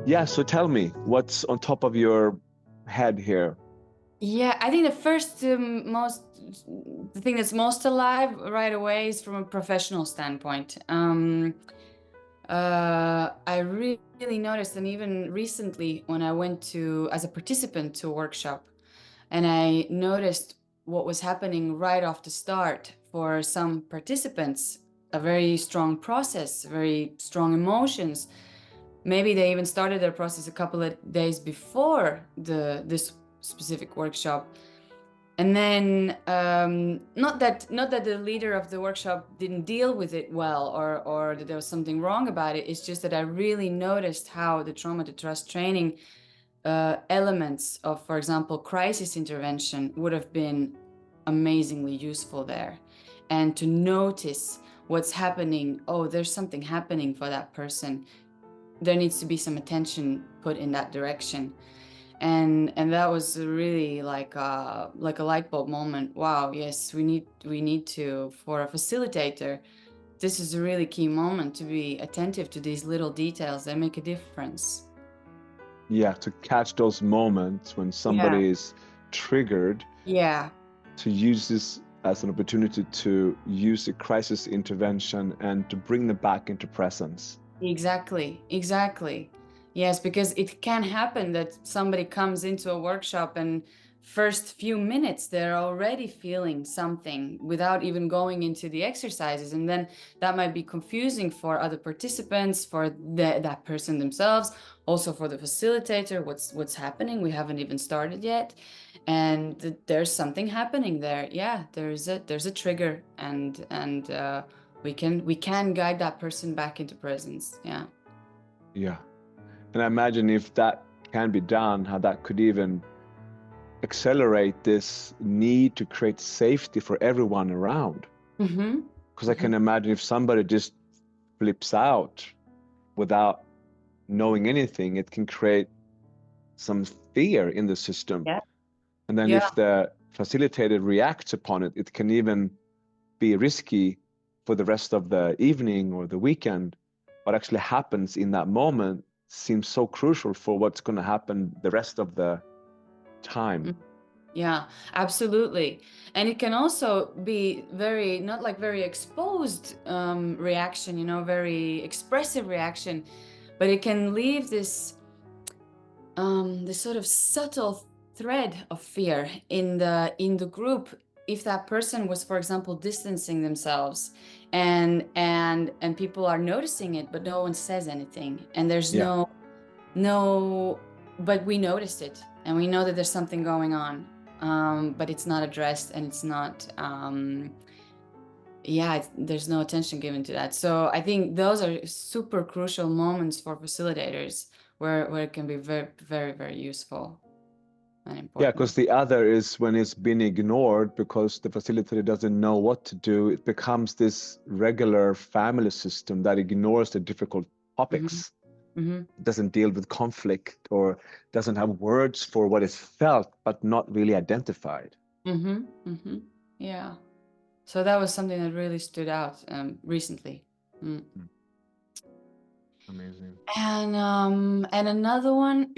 Yeah, so tell me, what's on top of your head here? Yeah, I think the first the thing that's most alive right away is from a professional standpoint. I really noticed, and even recently when I went to as a participant to a workshop, and I noticed what was happening right off the start for some participants, a very strong process, very strong emotions. Maybe they even started their process a couple of days before the this specific workshop. And then not that the leader of the workshop didn't deal with it well, or that there was something wrong about it. It's just that I really noticed how the Trauma2Trust training elements of, for example, crisis intervention would have been amazingly useful there. And to notice what's happening, oh, there's something happening for that person. There needs to be some attention put in that direction. And that was really like a light bulb moment. Wow, yes, we need to, for a facilitator, this is a really key moment to be attentive to these little details that make a difference. Yeah, to catch those moments when Yeah. somebody is triggered, Yeah, to use this as an opportunity to use a crisis intervention and to bring them back into presence. exactly, exactly. Yes, because it can happen that somebody comes into a workshop and first few minutes they're already feeling something without even going into the exercises, and then that might be confusing for other participants, for that person themselves, also for the facilitator. What's happening? We haven't even started yet, and there's something happening there. Yeah, there's a trigger, and we can guide that person back into presence. Yeah. Yeah. And I imagine if that can be done, how that could even accelerate this need to create safety for everyone around. Mm-hmm. Because I can imagine if somebody just flips out without knowing anything, it can create some fear in the system. Yeah. And then Yeah. if the facilitator reacts upon it, it can even be risky for the rest of the evening or the weekend. What actually happens in that moment seems so crucial for what's going to happen the rest of the time. Mm. Yeah, absolutely. And it can also be very, not like very exposed reaction, very expressive reaction, but it can leave this sort of subtle thread of fear in the group if that person was, for example, distancing themselves, and people are noticing it, but no one says anything, and there's Yeah. no, but we noticed it, and we know that there's something going on, but it's not addressed, and it's not, yeah, there's no attention given to that. So I think those are super crucial moments for facilitators where it can be very, very, very useful and Yeah, important. because the other is when it's been ignored because the facilitator doesn't know what to do, it becomes this regular family system that ignores the difficult Hmm. topics, Hmm. doesn't deal with conflict, or doesn't have words for what is felt but not really identified. Hmm. Hmm. Yeah. So that was something that really stood out recently. Mm. Mm, amazing. And another one,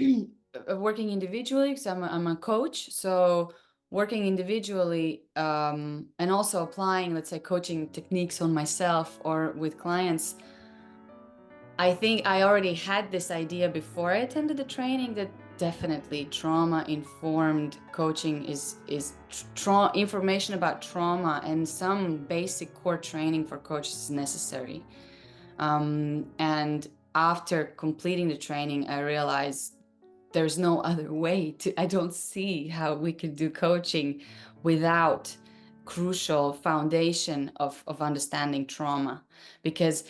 working individually, because I'm a coach. So working individually, and also applying, let's say, coaching techniques on myself or with clients. I think I already had this idea before I attended the training that definitely trauma-informed coaching is information about trauma, and some basic core training for coaches is necessary. And after completing the training, I realized there's no other way to, I don't see how we could do coaching without crucial foundation of understanding trauma. Because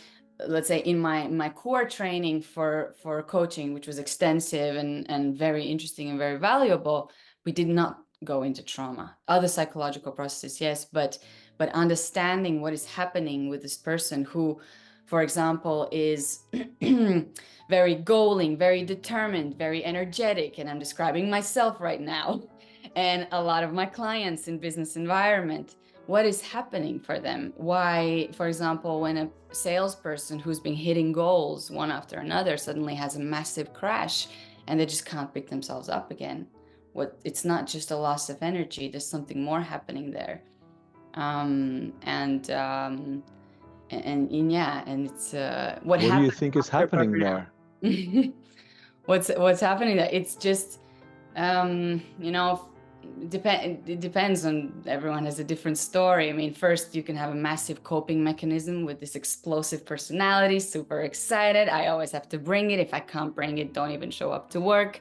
let's say in my core training for coaching, which was extensive and very interesting and very valuable, we did not go into trauma. Other psychological processes, yes, but understanding what is happening with this person who, for example, is very goaling, very determined, very energetic, and I'm describing myself right now, and a lot of my clients in business environment. what is happening for them. Why, for example, when a salesperson who's been hitting goals one after another suddenly has a massive crash and they just can't pick themselves up again. It's not just a loss of energy, there's something more happening there. And yeah, and it's What do you think is happening there? What's happening there? It's just you know, it depends on, everyone has a different story. I mean, first you can have a massive coping mechanism with this explosive personality, super excited. I always have to bring it. If I can't bring it, don't even show up to work.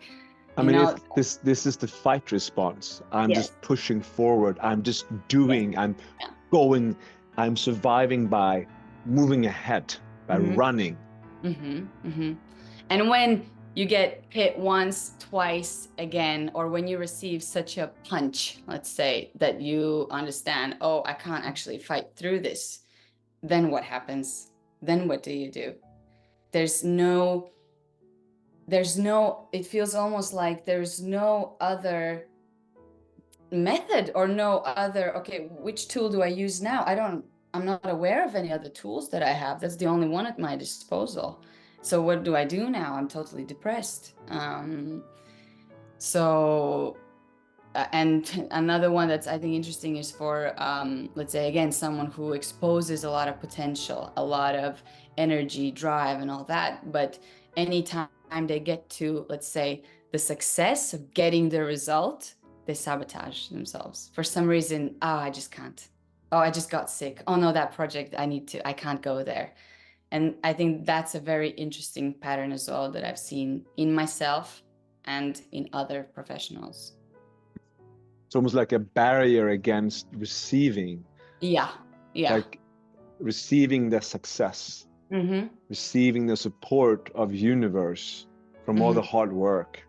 I mean, this is the fight response. I'm just pushing forward. I'm just doing. I'm going. I'm surviving by moving ahead, by running. And when you get hit once, twice, again, or when you receive such a punch, let's say, that you understand, oh, I can't actually fight through this, then what happens? Then what do you do? It feels almost like there's no other method or no other, okay, which tool do I use now? I'm not aware of any other tools that I have. That's the only one at my disposal. So what do I do now? I'm totally depressed. And another one that's, I think, interesting is for, let's say, again, someone who exposes a lot of potential, a lot of energy, drive, and all that. But anytime they get to, let's say, the success of getting the result, they sabotage themselves. For some reason, oh, I just can't. Oh, I just got sick. Oh no, that project, I can't go there. And I think that's a very interesting pattern as well that I've seen in myself and in other professionals. It's almost like a barrier against receiving. Yeah. Like receiving the success, receiving the support of universe from all the hard work.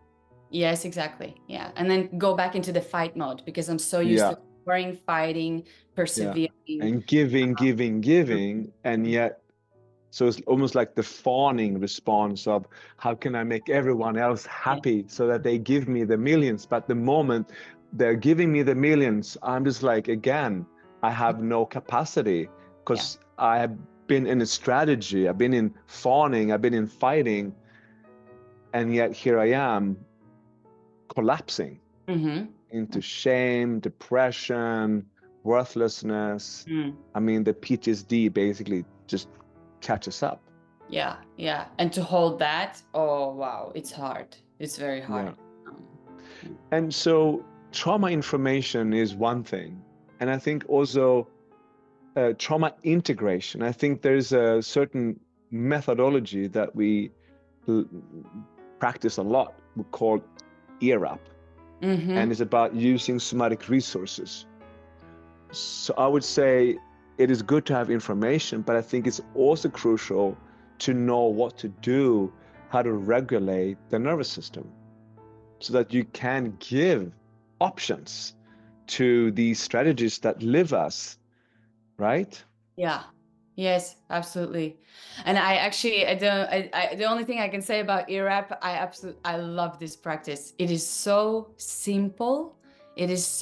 Yes, exactly. Yeah. And then go back into the fight mode because I'm so used to worrying, fighting, persevering. And giving. And yet, so it's almost like the fawning response of how can I make everyone else happy so that they give me the millions. But the moment they're giving me the millions, I'm just like, again, I have no capacity because I have been in a strategy. I've been in fawning. I've been in fighting. And yet here I am collapsing into shame, depression, worthlessness. I mean, the PTSD basically just catches up. Yeah. And to hold that, oh, wow, it's hard. It's very hard. And so trauma information is one thing. And I think also trauma integration. I think there's a certain methodology that we practice a lot. We call ERAP. And it's about using somatic resources. So I would say it is good to have information, but I think it's also crucial to know what to do, how to regulate the nervous system so that you can give options to these strategies that live us, right? Yeah. Yes, absolutely. And the only thing I can say about ERAP, I love this practice. It is so simple. It is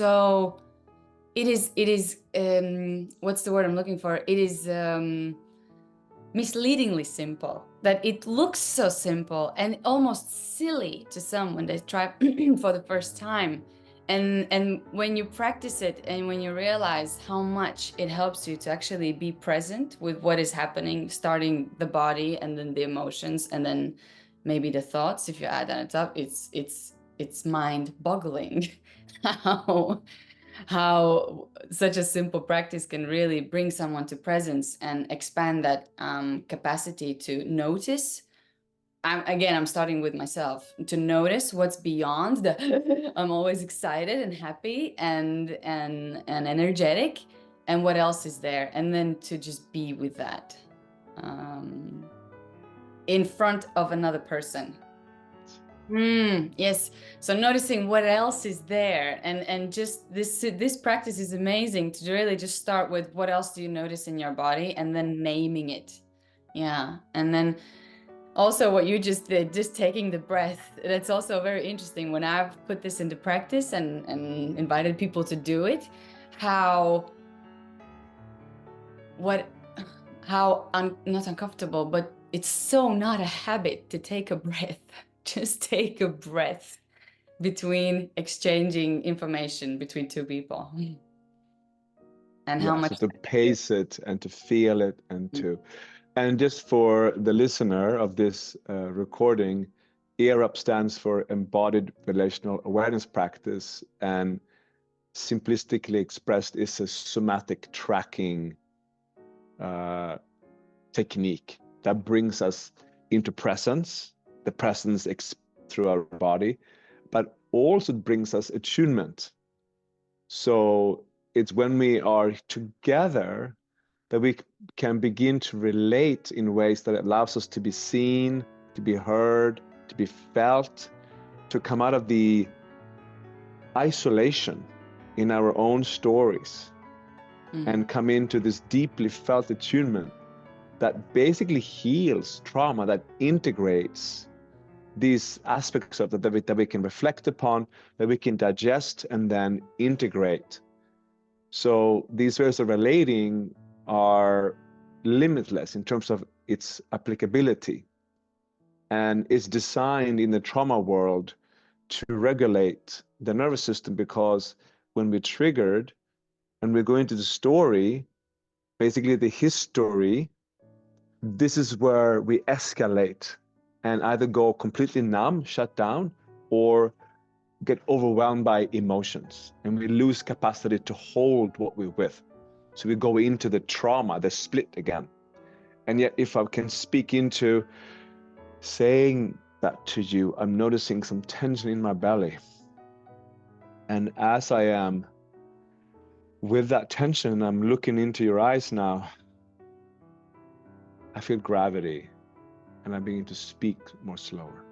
what's the word I'm looking for? It is misleadingly simple, that it looks so simple and almost silly to some when they try for the first time. And when you practice it and when you realize how much it helps you to actually be present with what is happening, starting the body and then the emotions and then maybe the thoughts, if you add that up, it's mind-boggling how such a simple practice can really bring someone to presence and expand that capacity to notice. I'm starting with myself to notice what's beyond the I'm always excited and happy and energetic, and what else is there, and then to just be with that in front of another person. Yes. So noticing what else is there, and just this practice is amazing to really just start with what else do you notice in your body, and then naming it. Yeah, and then also what you just did, just taking the breath. That's also very interesting when I've put this into practice and invited people to do it, how what, how not uncomfortable, but it's so not a habit to take a breath. Just take a breath between exchanging information between two people. And how Yeah, much so to pace it and to feel it and just for the listener of this recording, ERUP stands for Embodied Relational Awareness Practice, and simplistically expressed is a somatic tracking technique that brings us into presence, the presence through our body, but also brings us attunement. So it's when we are together that we can begin to relate in ways that allows us to be seen, to be heard, to be felt, to come out of the isolation in our own stories and come into this deeply felt attunement that basically heals trauma, that integrates these aspects of that we can reflect upon, that we can digest and then integrate. So these ways of relating are limitless in terms of its applicability, and it's designed in the trauma world to regulate the nervous system, because when we're triggered and we go into the story, basically the history, this is where we escalate and either go completely numb, shut down, or get overwhelmed by emotions, and we lose capacity to hold what we're with. So we go into the trauma, the split again. And yet, if I can speak into saying that to you, I'm noticing some tension in my belly. And as I am with that tension, I'm looking into your eyes now, I feel gravity, and I begin to speak more slower.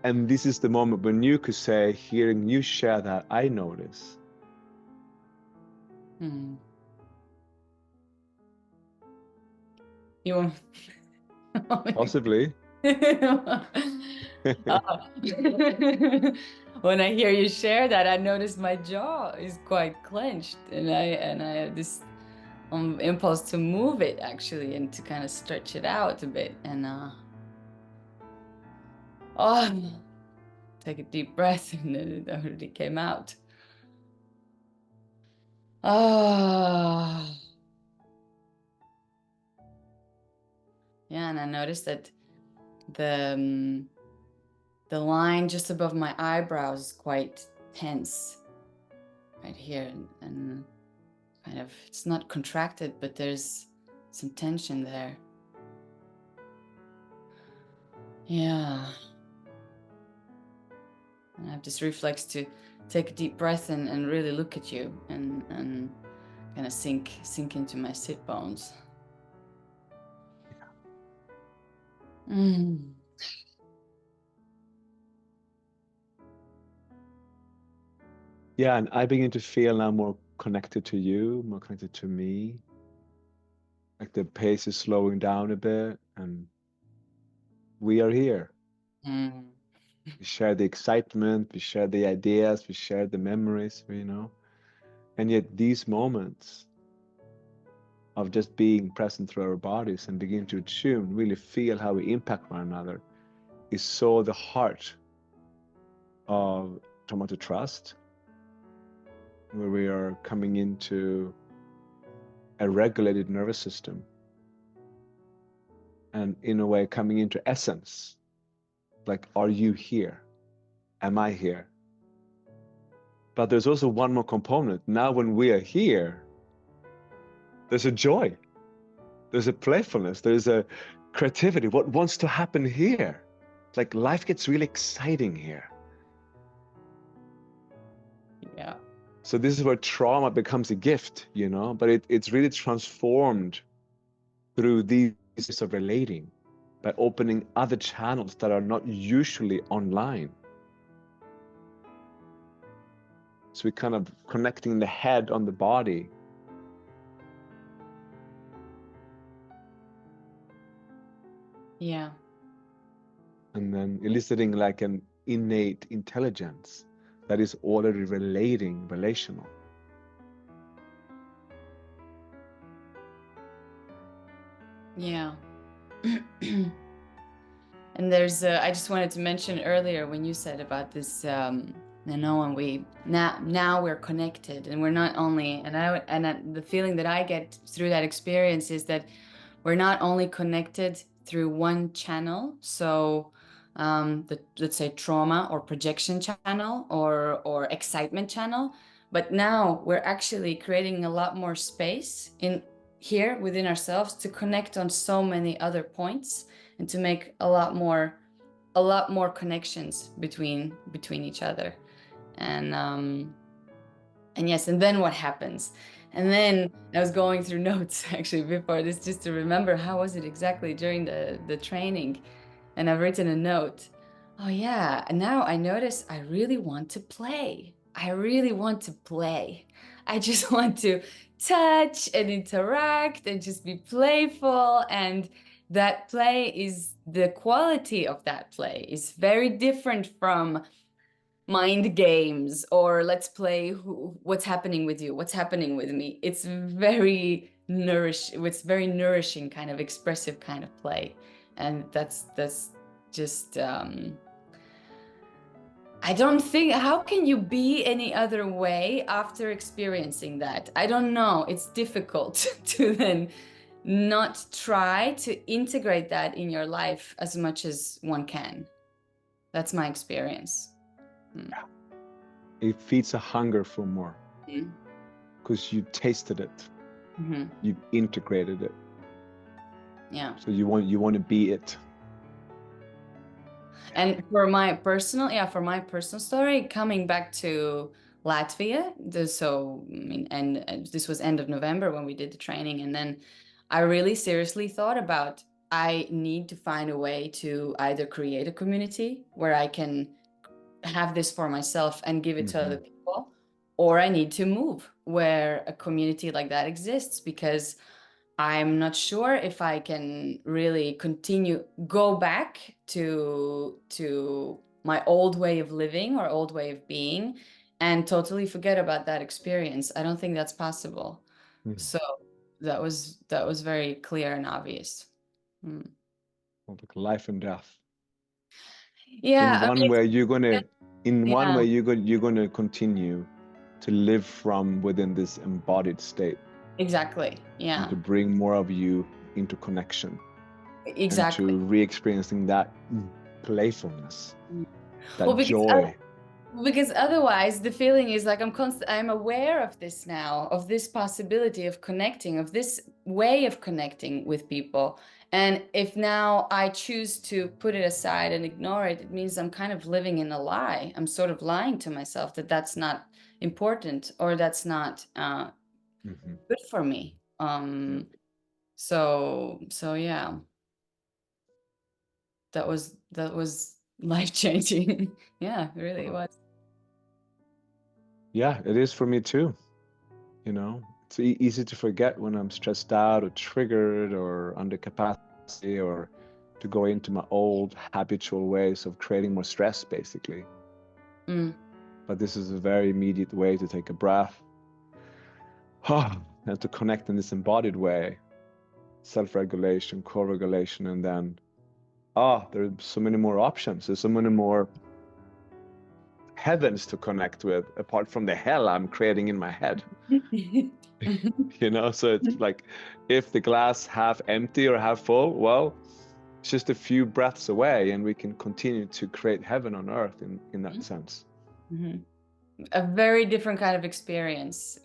And this is the moment when you could say, hearing you share that, I notice. You want Possibly. When I hear you share that, I notice my jaw is quite clenched, and I have this impulse to move it actually, and to kind of stretch it out a bit, and take a deep breath, and then it already came out. Yeah, and I noticed that the line just above my eyebrows is quite tense right here, and kind of, it's not contracted, but there's some tension there. Yeah. And I have this reflex to take a deep breath and really look at you, and kind of sink into my sit bones. Yeah, and I begin to feel now more connected to you, more connected to me. Like the pace is slowing down a bit, and we are here. We share the excitement, we share the ideas, we share the memories, And yet these moments of just being present through our bodies and begin to attune, really feel how we impact one another, is so the heart of Trauma2Trust, where we are coming into a regulated nervous system, and in a way coming into essence. Like, are you here? Am I here? But there's also one more component. Now when we are here, there's a joy, there's a playfulness, there's a creativity. What wants to happen here? Like, life gets really exciting here. Yeah. So this is where trauma becomes a gift, but it's really transformed through these ways of relating, by opening other channels that are not usually online. So we're kind of connecting the head on the body. Yeah. And then eliciting like an innate intelligence that is already relational. Yeah. And there's, I just wanted to mention earlier when you said about this, and we now we're connected, and we're not only, the feeling that I get through that experience is that we're not only connected through one channel, so let's say trauma or projection channel or excitement channel, but now we're actually creating a lot more space in here within ourselves to connect on so many other points and to make a lot more connections between each other. And yes, and then what happens? And then I was going through notes actually before this just to remember how was it exactly during the training. And I've written a note. Oh yeah, and now I notice I really want to play. I really want to play. I just want to touch and interact and just be playful. And that play is, the quality of that play is very different from mind games or let's play what's happening with you, what's happening with me. It's very nourishing kind of expressive kind of play. And that's just I don't think, how can you be any other way after experiencing that? I don't know. It's difficult to then not try to integrate that in your life as much as one can. That's my experience. Yeah. It feeds a hunger for more because you tasted it. You integrated it. Yeah. So you want to be it. And for my personal story, coming back to Latvia, and this was end of November when we did the training, and then I really seriously thought about, I need to find a way to either create a community where I can have this for myself and give it to other people, or I need to move where a community like that exists, because I'm not sure if I can really go back to my old way of living or old way of being and totally forget about that experience. I don't think that's possible. So that was very clear and obvious. Like life and death. Yeah. In one way you're gonna continue to live from within this embodied state. Exactly. Yeah. And to bring more of you into connection. Exactly. And to re-experiencing that playfulness, that joy. Because otherwise the feeling is like I'm aware of this now, of this possibility of connecting, of this way of connecting with people. And if now I choose to put it aside and ignore it, it means I'm kind of living in a lie. I'm sort of lying to myself that that's not important or that's not good for me. So yeah, that was life-changing. Yeah, it really was. Yeah, it is for me too. You know, it's easy to forget when I'm stressed out or triggered or under capacity, or to go into my old habitual ways of creating more stress, basically. But this is a very immediate way to take a breath and to connect in this embodied way, self-regulation, co-regulation, and then there are so many more options. There's so many more heavens to connect with apart from the hell I'm creating in my head. You know, so it's like, if the glass half empty or half full, well, it's just a few breaths away and we can continue to create heaven on earth in that sense. A very different kind of experience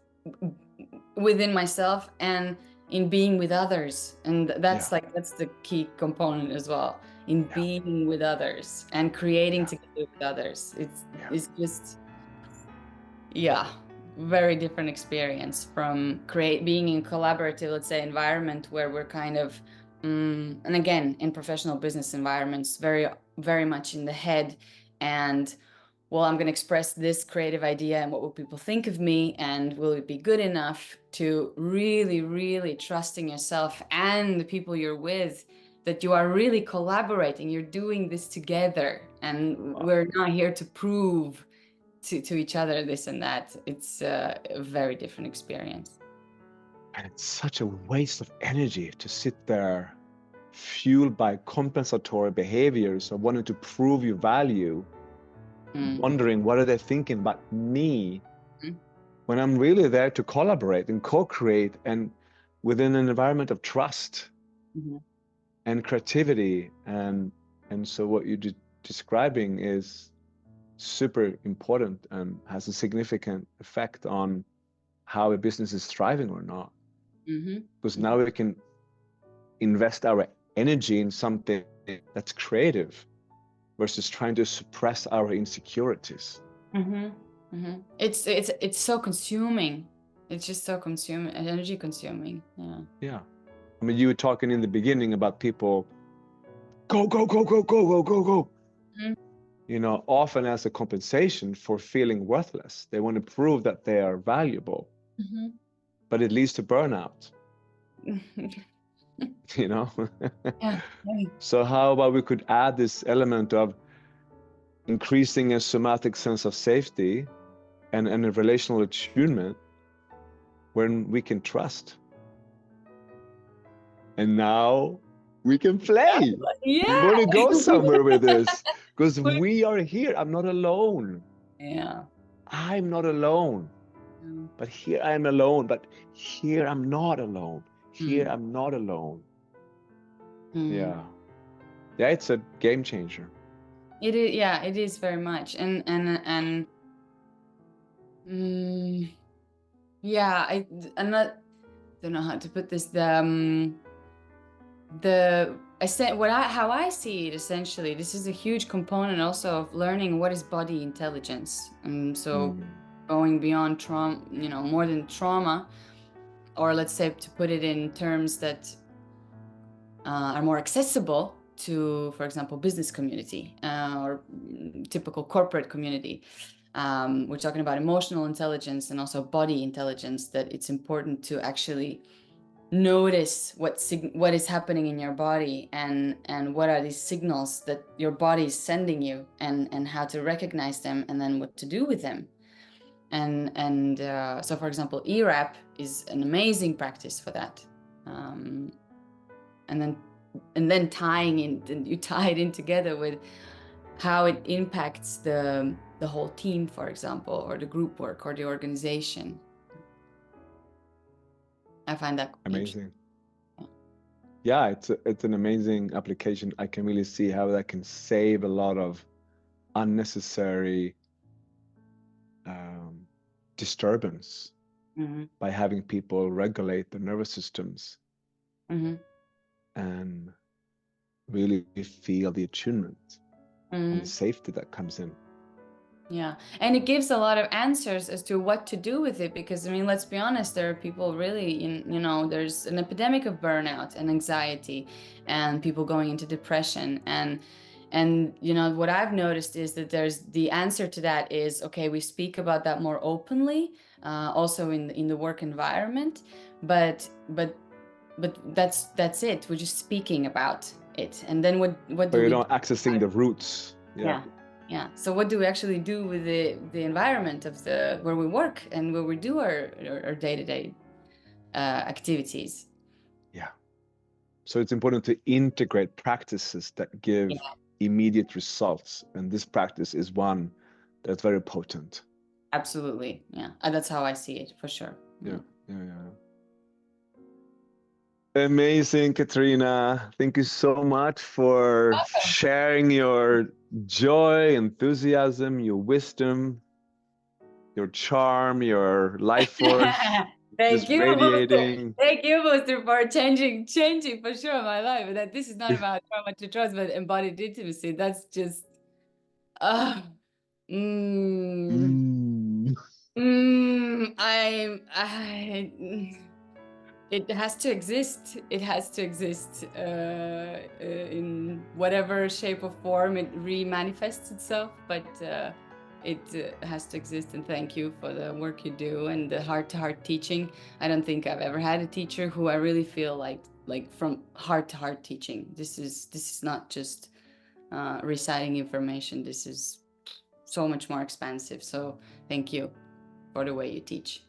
within myself and in being with others. And that's that's the key component as well, in being with others and creating together with others. It's just, very different experience from being in collaborative, let's say, environment where we're kind of, and again, in professional business environments, very, very much in the head and, well, I'm going to express this creative idea and what will people think of me and will it be good enough, to really, really trusting yourself and the people you're with, that you are really collaborating, you're doing this together, and we're not here to prove to each other, this and that. It's a very different experience. And it's such a waste of energy to sit there fueled by compensatory behaviors of wanting to prove your value, wondering what are they thinking about me, when I'm really there to collaborate and co-create, and within an environment of trust and creativity. And so what you're describing is super important and has a significant effect on how a business is thriving or not. Because now we can invest our energy in something that's creative versus trying to suppress our insecurities. It's so consuming. It's just so consuming, energy consuming. Yeah. I mean, you were talking in the beginning about people go, go, go, go, go, go, go, go. You know, often as a compensation for feeling worthless. They want to prove that they are valuable, but it leads to burnout. You know? So how about we could add this element of increasing a somatic sense of safety and a relational attunement when we can trust. And now we can play. We want to go somewhere with this because we are here. I'm not alone. I'm not alone. But here I'm alone. But here I'm not alone. Here I'm not alone. Yeah, it's a game changer. It is, it is very much. And I'm not, don't know how to put this. How I see it, essentially, this is a huge component also of learning what is body intelligence. So going beyond trauma, more than trauma, or let's say, to put it in terms that are more accessible to, for example, business community or typical corporate community. We're talking about emotional intelligence and also body intelligence, that it's important to actually notice what is happening in your body and what are these signals that your body is sending you, and how to recognize them and then what to do with them. And so, for example, ERAP is an amazing practice for that. And then tying in, you tie it in together with how it impacts the whole team, for example, or the group work or the organization. I find that amazing. Yeah, it's an amazing application. I can really see how that can save a lot of unnecessary disturbance by having people regulate their nervous systems and really feel the attunement and the safety that comes in. Yeah, and it gives a lot of answers as to what to do with it, because I mean, let's be honest, there are people really there's an epidemic of burnout and anxiety and people going into depression, and what I've noticed is that there's the answer to that is, okay, we speak about that more openly, also in the work environment, but that's it. We're just speaking about it, and then what do we do? Accessing the roots. Yeah. So what do we actually do with the environment of where we work and where we do our day-to-day activities? Yeah. So it's important to integrate practices that give immediate results, and this practice is one that's very potent. Absolutely. Yeah. That's how I see it, for sure. Yeah. Amazing, Katrina. Thank you so much for sharing your joy, enthusiasm, your wisdom, your charm, your life force. Thank you, radiating. Thank you, Buster, for changing for sure my life. That this is not about Trauma2Trust, but embodied intimacy. That's just it has to exist. It has to exist in whatever shape or form it re-manifests itself, but it has to exist. And thank you for the work you do and the heart-to-heart teaching. I don't think I've ever had a teacher who I really feel like from heart-to-heart teaching. This is not just reciting information. This is so much more expansive. So thank you for the way you teach.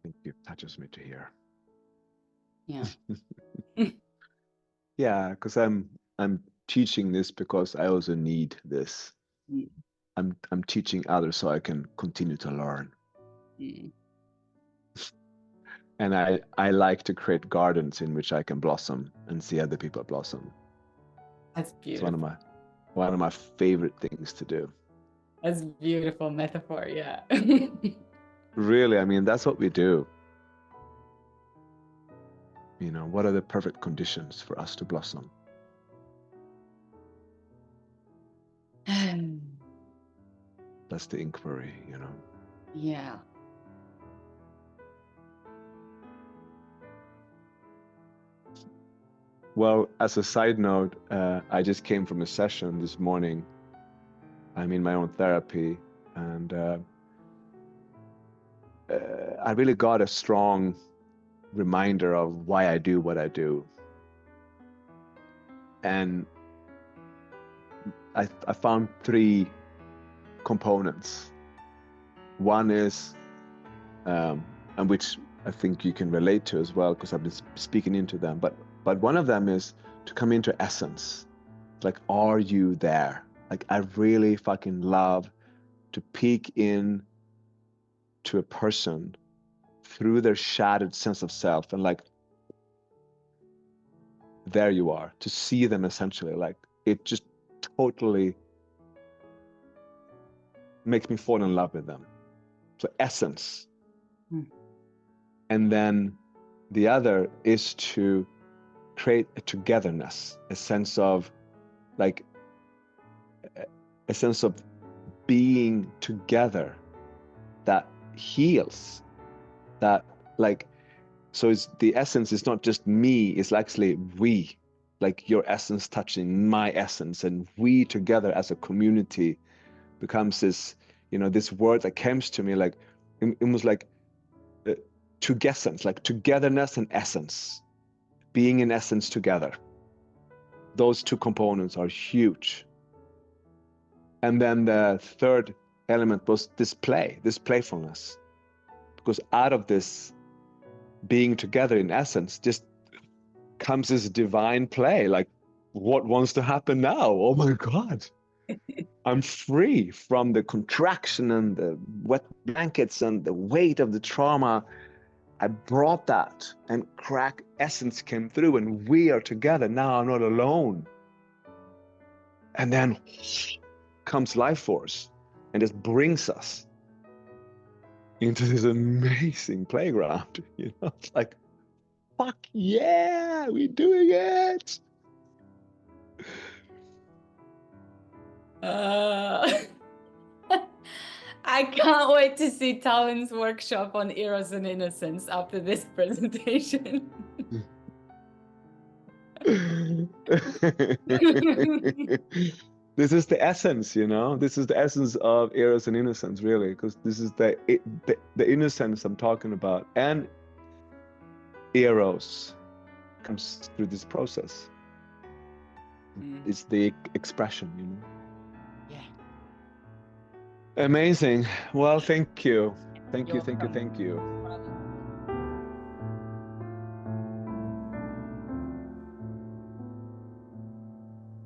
Thank you. Touches me to hear. Yeah. Yeah, because I'm teaching this because I also need this. Mm. I'm teaching others so I can continue to learn. Mm. And I like to create gardens in which I can blossom and see other people blossom. That's It's beautiful. one of my favorite things to do. That's a beautiful metaphor. Yeah. Really, I mean, that's what we do. You know, what are the perfect conditions for us to blossom? That's the inquiry, you know. Yeah. Well, as a side note, I just came from a session this morning. I'm in my own therapy, and I really got a strong reminder of why I do what I do. And I found three components. One is, and which I think you can relate to as well, because I've been speaking into them, but one of them is to come into essence. Like, are you there? Like, I really fucking love to peek in to a person through their shattered sense of self, and like, there you are, to see them essentially. Like, it just totally makes me fall in love with them. So essence. And then the other is to create a togetherness, a sense of like a sense of being together that heals, that like, so it's the essence is not just me, it's actually we, like your essence touching my essence, and we together as a community becomes this, you know, this word that comes to me like almost like togessence, like togetherness and essence, being in essence together. Those two components are huge. And then the third element was this play, this playfulness, because out of this being together in essence just comes this divine play, like what wants to happen now? Oh my God. I'm free from the contraction and the wet blankets and the weight of the trauma. I brought that, and crack essence came through, and we are together. Now I'm not alone. And then comes life force and just brings us into this amazing playground. You know, it's like, fuck yeah, we're doing it. I can't wait to see Tallin's workshop on Eros and Innocence after this presentation. This is the essence, you know. This is the essence of Eros and Innocence, really, because this is the innocence I'm talking about, and Eros comes through this process. It's the expression, you know. Yeah. Amazing. Well, thank you. Thank you, You're thank you, thank you.